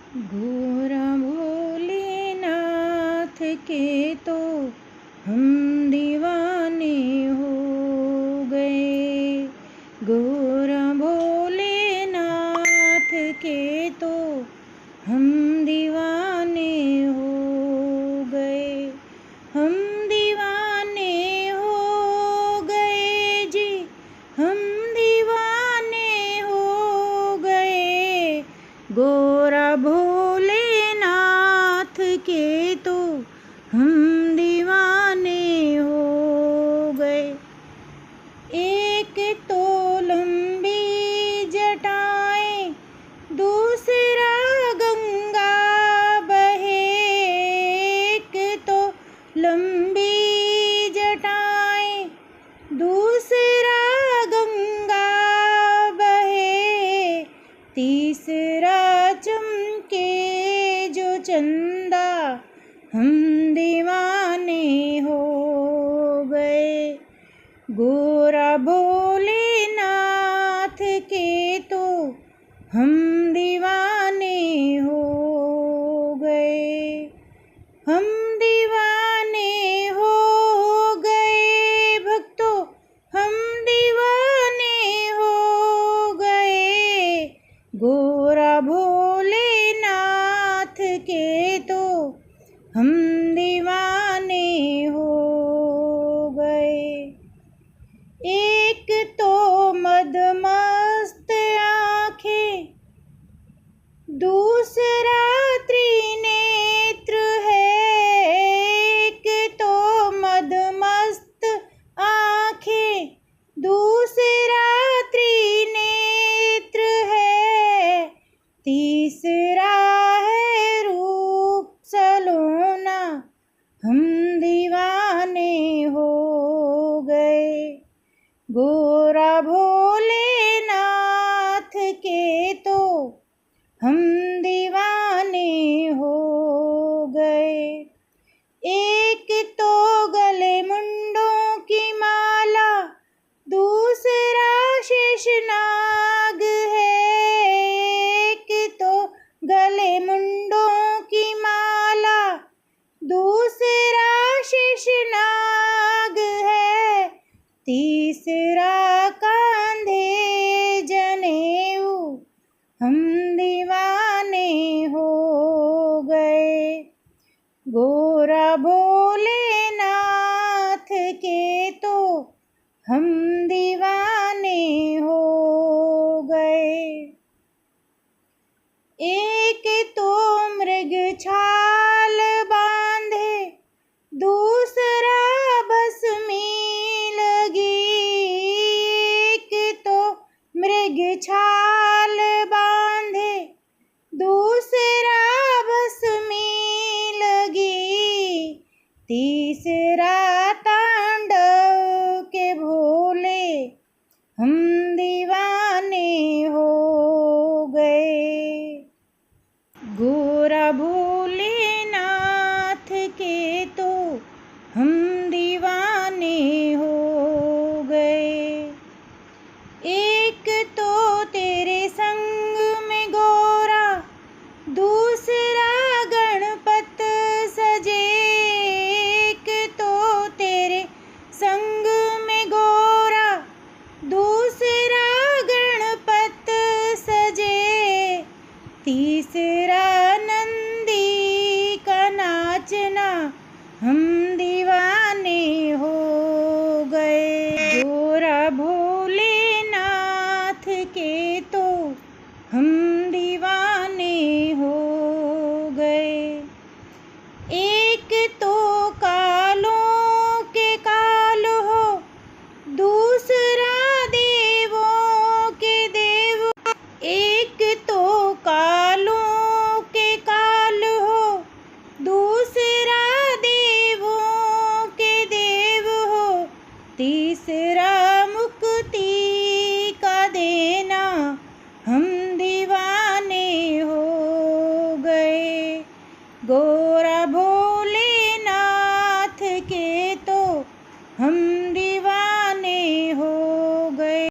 गोरा भोलेनाथ के तो हम दीवाने हो गए। गोरा भोलेनाथ के तो हम दीवाने हो गए। हम दीवाने हो गए जी, हम दीवाने हो गए। गोरा भोलेनाथ के तो हम दीवाने हो गए। एक तो लंबी जटाएं, दूसरा गंगा बहे। एक तो लंबी जटाएं, दूसरा गंगा बहे। तीसरा चमके जो चंदा, हम दीवाने हो गए। गोरा भोलेनाथ के तो हम दीवाने हो गए। हम दीवाने हो गए भक्तों, हम दीवाने हो गए। गोरा भोलेनाथ के तो हम दीवाने हो गए। एक तो मदमस्त आँखें, दूसरा त्रिनेत्र है। एक तो मदमस्त आँखें, दूसरा त्रिनेत्र है। तीसरा है रूप सलोना, हम दीवाने हो गए। गोरा भोलेनाथ के तो हम दीवाने हो गए। एक तो गले मुंडों की माला, दूसरा शेषनाग है। एक तो गले मुंडों की माला, दूसरा शेषनाग है। तीसरा कांधे जनेऊ, हम दीवाने हो गए। गोरा भोलेनाथ के तो हम दीवाने हो गए। एक तो मृग छाल बांधे, दूसरा भस्मी लगी। एक तो मृग छाल बांधे, दूसरा भस्मी लगी। तीसरा तांडव के भोले, हम दीवाने हो गए। गोरा भोलेनाथ के तो हम दीवाने हो गए। एक तो तेरे संग में गोरा, दूसरा गणपत सजे। एक तो तेरे संग में गोरा, दूसरा गणपत सजे। तीसरा